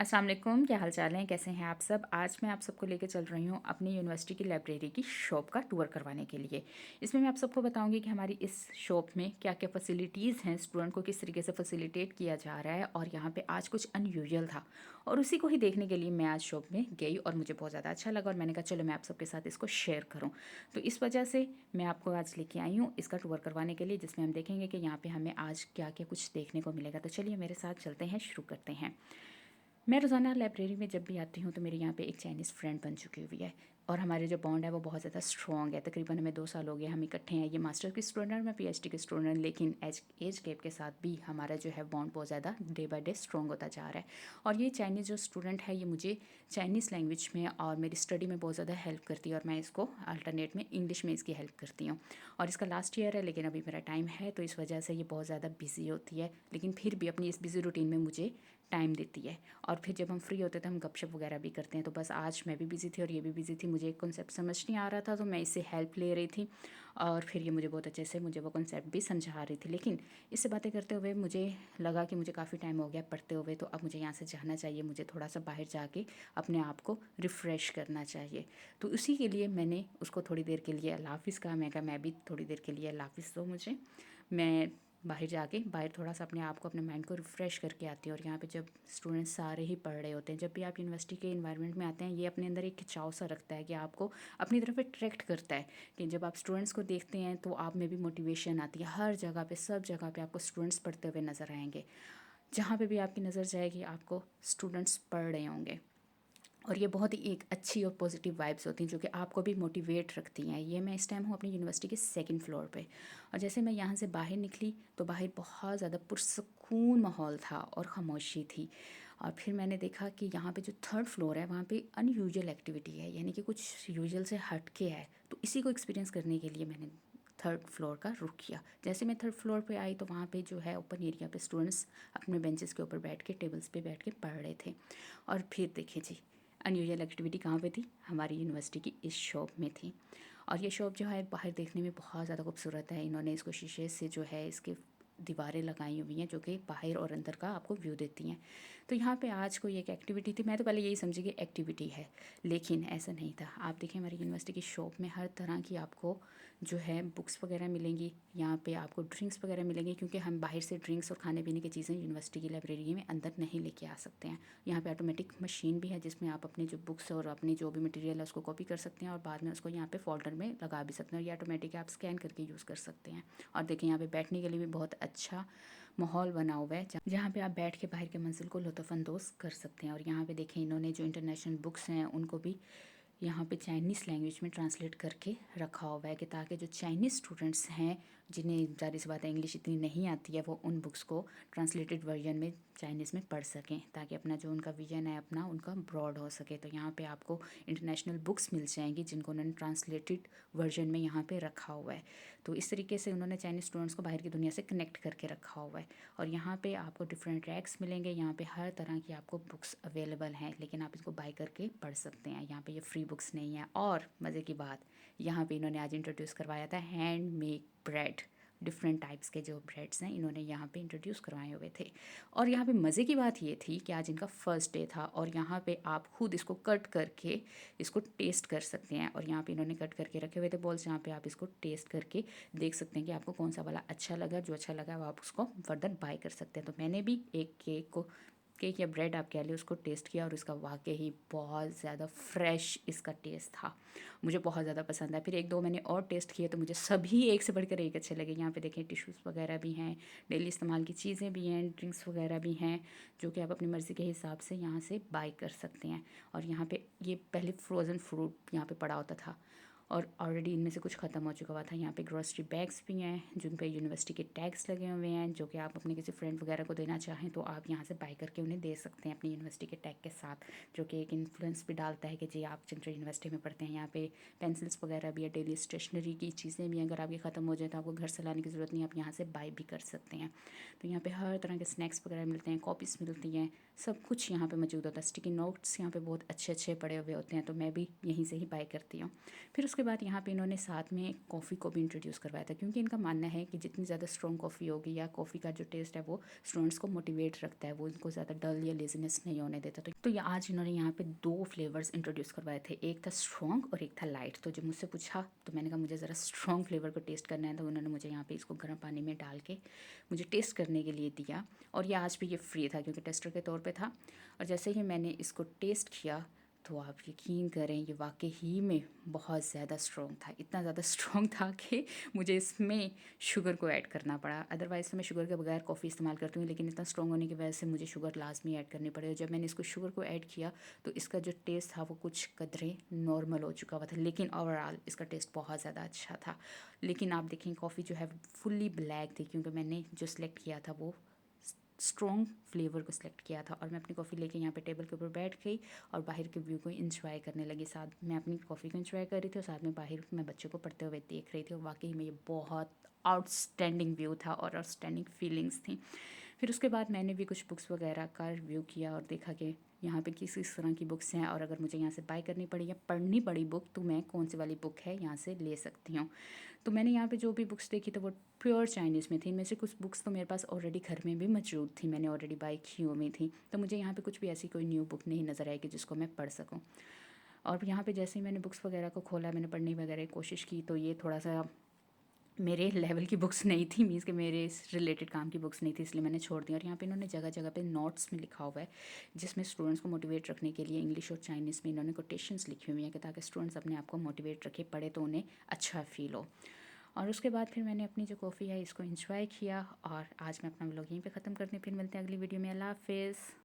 अस्सलाम वालेकुम, क्या हाल चाल है, कैसे हैं आप सब। आज मैं आप सबको लेकर चल रही हूँ अपनी यूनिवर्सिटी की लाइब्रेरी की शॉप का टूर करवाने के लिए। इसमें मैं आप सबको बताऊंगी कि हमारी इस शॉप में क्या क्या फैसिलिटीज़ हैं, स्टूडेंट को किस तरीके से फैसिलिटेट किया जा रहा है। और यहाँ पे आज कुछ अनयूजुअल था और उसी को ही देखने के लिए मैं आज शॉप में गई और मुझे बहुत ज़्यादा अच्छा लगा और मैंने कहा चलो मैं आप सबके साथ इसको शेयर करूँ। तो इस वजह से मैं आपको आज लेके आई हूँ इसका टूर करवाने के लिए, जिसमें हम देखेंगे कि यहाँ पर हमें आज क्या क्या कुछ देखने को मिलेगा। तो चलिए मेरे साथ चलते हैं, शुरू करते हैं। मैं रोज़ाना लाइब्रेरी में जब भी आती हूँ तो मेरे यहाँ पे एक चाइनीज़ फ्रेंड बन चुकी हुई है और हमारे जो बॉन्ड है वो बहुत ज़्यादा स्ट्रॉन्ग है। तकरीबन हमें 2 साल हो गए हम इकट्ठे हैं। ये मास्टर की स्टूडेंट, मैं पीएचडी की स्टूडेंट, लेकिन एज गैप के साथ भी हमारा जो है बॉन्ड बहुत ज़्यादा डे बाय डे स्ट्रॉन्ग होता जा रहा है। और ये चाइनीज़ जो स्टूडेंट है ये मुझे चाइनीज़ लैंग्वेज में और मेरी स्टडी में बहुत ज़्यादा हेल्प करती है और मैं इसको अल्टरनेट में इंग्लिश में इसकी हेल्प करती हूँ। और इसका लास्ट ईयर है लेकिन अभी मेरा टाइम है, तो इस वजह से ये बहुत ज़्यादा बिजी होती है, लेकिन फिर भी अपनी इस बिज़ी रूटीन में मुझे टाइम देती है। और फिर जब हम फ्री होते हैं तो हम गपशप वगैरह भी करते हैं। तो बस आज मैं भी बिज़ी थी और ये भी बिज़ी थी, मुझे एक कॉन्सेप्ट समझ नहीं आ रहा था तो मैं इससे हेल्प ले रही थी और फिर ये मुझे बहुत अच्छे से मुझे वो कॉन्सेप्ट भी समझा रही थी। लेकिन इससे बातें करते हुए मुझे लगा कि मुझे काफ़ी टाइम हो गया पढ़ते हुए, तो अब मुझे यहाँ से जाना चाहिए, मुझे थोड़ा सा बाहर जाके अपने आप को रिफ़्रेश करना चाहिए। तो उसी के लिए मैंने उसको थोड़ी देर के लिए अल्लाह हाफ़िज़ कहा। मैं कहा मैं भी थोड़ी देर के लिए अल्लाह हाफ़िज़ दो मुझे, मैं बाहर जाके बाहर थोड़ा सा अपने आप को, अपने माइंड को रिफ़्रेश करके आती हूँ। और यहाँ पे जब स्टूडेंट्स सारे ही पढ़ रहे होते हैं, जब भी आप यूनिवर्सिटी के इन्वायरमेंट में आते हैं, ये अपने अंदर एक खिंचाव सा रखता है कि आपको अपनी तरफ अट्रैक्ट करता है कि जब आप स्टूडेंट्स को देखते हैं तो आप में भी मोटिवेशन आती है। हर जगह पे, सब जगह पे आपको स्टूडेंट्स पढ़ते हुए नज़र आएंगे। जहाँ पे भी आपकी नज़र जाएगी आपको स्टूडेंट्स पढ़ रहे होंगे और ये बहुत ही एक अच्छी और पॉजिटिव वाइब्स होती हैं जो कि आपको भी मोटिवेट रखती हैं। ये मैं इस टाइम हूँ अपनी यूनिवर्सिटी के सेकंड फ्लोर पे और जैसे मैं यहाँ से बाहर निकली तो बाहर बहुत ज़्यादा पुरसकून माहौल था और ख़ामोशी थी। और फिर मैंने देखा कि यहाँ पे जो थर्ड फ्लोर है वहाँ पे अनयूजुअल एक्टिविटी है, यानी कि कुछ यूजुअल से हट के है। तो इसी को एक्सपीरियंस करने के लिए मैंने थर्ड फ्लोर का रुख किया। जैसे मैं थर्ड फ्लोर पे आई तो वहाँ पे जो है ओपन एरिया पे स्टूडेंट्स अपने बेंचेस के ऊपर बैठ के, टेबल्स पे बैठ के पढ़ रहे थे। और फिर देखें जी, अनयूजुअल एक्टिविटी कहाँ पे थी, हमारी यूनिवर्सिटी की इस शॉप में थी। और ये शॉप जो है बाहर देखने में बहुत ज़्यादा खूबसूरत है। इन्होंने इसको शीशे से जो है इसके दीवारें लगाई हुई हैं जो कि बाहर और अंदर का आपको व्यू देती हैं। तो यहाँ पे आज कोई एक एक्टिविटी थी, मैं तो पहले यही समझी कि एक्टिविटी है, लेकिन ऐसा नहीं था। आप देखिए हमारी यूनिवर्सिटी की शॉप में हर तरह की आपको जो है बुक्स वगैरह मिलेंगी, यहाँ पे आपको ड्रिंक्स वगैरह मिलेंगी, क्योंकि हम बाहर से ड्रिंक्स और खाने पीने की चीज़ें यूनिवर्सिटी की लाइब्रेरी में अंदर नहीं लेके आ सकते हैं। यहाँ पे ऑटोमेटिक मशीन भी है जिसमें आप अपनी जो बुक्स और अपनी जो भी मटेरियल है उसको कॉपी कर सकते हैं और बाद में उसको यहाँ पे फोल्डर में लगा भी सकते हैं और ये ऑटोमेटिक आप स्कैन करके यूज़ कर सकते हैं। और देखिए यहाँ पे बैठने के लिए भी बहुत अच्छा माहौल बना हुआ है जहाँ पे आप बैठ के बाहर के मंजिल को लुत्फ़अंदोज़ कर सकते हैं। और यहाँ पे देखें इन्होंने जो इंटरनेशनल बुक्स हैं उनको भी यहाँ पे चाइनीज़ लैंग्वेज में ट्रांसलेट करके रखा हुआ है कि ताकि जो चाइनीज़ स्टूडेंट्स हैं जिन्हें ज़ाहिर सी बात है इंग्लिश इतनी नहीं आती है, वो उन बुक्स को ट्रांसलेटेड वर्जन में चाइनीज़ में पढ़ सकें, ताकि अपना जो उनका विजन है अपना उनका ब्रॉड हो सके। तो यहाँ पे आपको इंटरनेशनल बुक्स मिल जाएंगी जिनको उन्होंने ट्रांसलेटेड वर्जन में यहाँ पे रखा हुआ है। तो इस तरीके से उन्होंने चाइनीज़ स्टूडेंट्स को बाहर की दुनिया से कनेक्ट करके रखा हुआ है। और यहाँ पे आपको डिफरेंट रैक्स मिलेंगे, यहाँ पे हर तरह की आपको बुक्स अवेलेबल हैं, लेकिन आप इसको बाय करके पढ़ सकते हैं। यहाँ पे ये फ्री बुक्स नहीं है। और मज़े की बात, यहाँ पे इन्होंने आज इंट्रोड्यूस करवाया था hand made bread. Different types के जो ब्रेड्स हैं इन्होंने यहाँ पे इंट्रोड्यूस करवाए हुए थे। और यहाँ पे मज़े की बात ये थी कि आज इनका फर्स्ट डे था और यहाँ पे आप खुद इसको कट करके इसको टेस्ट कर सकते हैं। और यहाँ पे इन्होंने कट करके रखे हुए थे बॉल्स, जहाँ पे आप इसको टेस्ट करके देख सकते हैं कि आपको कौन सा वाला अच्छा लगा। जो अच्छा लगा वो आप उसको फर्दर बाय कर सकते हैं। तो मैंने भी एक केक या ब्रेड आप कह लें उसको टेस्ट किया और उसका वाकई ही बहुत ज़्यादा फ्रेश इसका टेस्ट था, मुझे बहुत ज़्यादा पसंद आया। फिर एक दो मैंने और टेस्ट किए तो मुझे सभी एक से बढ़कर एक अच्छे लगे। यहाँ पे देखें टिश्यूज़ वगैरह भी हैं, डेली इस्तेमाल की चीज़ें भी हैं, ड्रिंक्स वगैरह भी हैं जो कि आप अपनी मर्ज़ी के हिसाब से यहाँ से बाय कर सकते हैं। और यहाँ पे ये पहले फ्रोज़न फ्रूट यहाँ पे पड़ा होता था और ऑलरेडी इनमें से कुछ ख़त्म हो चुका हुआ था। यहाँ पे ग्रॉसरी बैग्स भी हैं जिन पे यूनिवर्सिटी के टैग्स लगे हुए हैं, जो कि आप अपने किसी फ्रेंड वगैरह को देना चाहें तो आप यहाँ से बाय करके उन्हें दे सकते हैं अपनी यूनिवर्सिटी के टैग के साथ, जो कि एक इन्फ्लुएंस भी डालता है कि जी आप सेंट्रल यूनिवर्सिटी में पढ़ते हैं। यहाँ पे पेंसिल्स वगैरह भी है, डेली स्टेशनरी की चीज़ें भी हैं, अगर आपकी ख़त्म हो जाए तो आपको घर से लाने की ज़रूरत नहीं, आप यहाँ से बाय भी कर सकते हैं। तो यहाँ पर हर तरह के स्नैक्स वगैरह मिलते हैं, कॉपीज़ मिलती हैं, सब कुछ यहाँ पे मौजूद होता है। स्टिकी नोट्स यहाँ पे बहुत अच्छे अच्छे पड़े हुए होते हैं, तो मैं भी यहीं से ही बाय करती हूँ। फिर उसके बाद यहाँ पे इन्होंने साथ में कॉफ़ी को भी इंट्रोड्यूस करवाया था, क्योंकि इनका मानना है कि जितनी ज़्यादा स्ट्रॉन्ग कॉफ़ी होगी या कॉफ़ी का जो टेस्ट है वो स्टूडेंट्स को मोटिवेट रखता है, वो इनको ज़्यादा डल या लेजीनेस नहीं होने देता। तो ये आज इन्होंने यहाँ पे 2 फ्लेवर्स इंट्रोड्यूस करवाए थे, एक था स्ट्रॉन्ग और एक था लाइट। तो जब मुझसे पूछा तो मैंने कहा मुझे ज़रा स्ट्रॉन्ग फ्लेवर को टेस्ट करना है, तो उन्होंने मुझे यहाँ पे इसको गर्म पानी में डाल के मुझे टेस्ट करने के लिए दिया। और ये आज भी ये फ्री था क्योंकि टेस्टर के तौर पे था। और जैसे ही मैंने इसको टेस्ट किया तो आप यकीन करें ये वाकई ही में बहुत ज़्यादा स्ट्रॉन्ग था। इतना ज़्यादा स्ट्रॉन्ग था कि मुझे इसमें शुगर को ऐड करना पड़ा। अदरवाइज़ तो मैं शुगर के बगैर कॉफ़ी इस्तेमाल करती हूँ, लेकिन इतना स्ट्रॉन्ग होने की वजह से मुझे शुगर लाजमी ऐड करनी पड़ी। और जब मैंने इसको शुगर को ऐड किया तो इसका जो टेस्ट था वो कुछ कदरे नॉर्मल हो चुका हुआ था, लेकिन ओवरऑल इसका टेस्ट बहुत ज़्यादा अच्छा था। लेकिन आप देखें कॉफ़ी जो है फुल्ली ब्लैक थी, क्योंकि मैंने जो सिलेक्ट किया था वो स्ट्रॉन्ग फ्लेवर को सिलेक्ट किया था। और मैं अपनी कॉफ़ी लेके यहाँ पे टेबल के ऊपर बैठ गई और बाहर के व्यू को इंजॉय करने लगी। साथ मैं अपनी कॉफ़ी को इंजॉय कर रही थी और साथ में बाहर मैं बच्चों को पढ़ते हुए देख रही थी। और वाकई में ये बहुत आउटस्टैंडिंग व्यू था और आउटस्टैंडिंग फीलिंग्स थी। फिर उसके बाद मैंने भी कुछ बुक्स वगैरह का रिव्यू किया और देखा कि यहाँ पे किस किस तरह की बुक्स हैं, और अगर मुझे यहाँ से बाय करनी पड़ी या पढ़नी पड़ी बुक तो मैं कौन सी वाली बुक है यहाँ से ले सकती हूँ। तो मैंने यहाँ पे जो भी बुक्स देखी तो वो प्योर चाइनीज़ में थी। इनमें से कुछ बुक्स तो मेरे पास ऑलरेडी घर में भी मौजूद थी, मैंने ऑलरेडी बाय की हुई थी। तो मुझे यहाँ पे कुछ भी ऐसी कोई न्यू बुक नहीं नज़र आएगी जिसको मैं पढ़ सकूँ। और यहाँ पे जैसे ही मैंने बुक्स वगैरह को खोला, मैंने पढ़ने वगैरह की कोशिश की, तो ये थोड़ा सा मेरे लेवल की बुक्स नहीं थी, मीन्स कि मेरे इस रिलेटेड काम की बुक्स नहीं थी, इसलिए मैंने छोड़ दी। और यहाँ पे इन्होंने जगह जगह पे नोट्स में लिखा हुआ है, जिसमें स्टूडेंट्स को मोटिवेट रखने के लिए इंग्लिश और चाइनीज़ में इन्होंने कोटेशंस लिखी हुई हैं कि ताकि स्टूडेंट्स अपने आप को मोटिवेट रखे, पढ़े तो उन्हें अच्छा फील हो। और उसके बाद फिर मैंने अपनी जो कॉफ़ी है इसको इंजॉय किया। और आज मैं अपना व्लॉग यहीं पे ख़त्म करती हूँ, फिर मिलते हैं अगली वीडियो में। अल्लाह हाफिज़।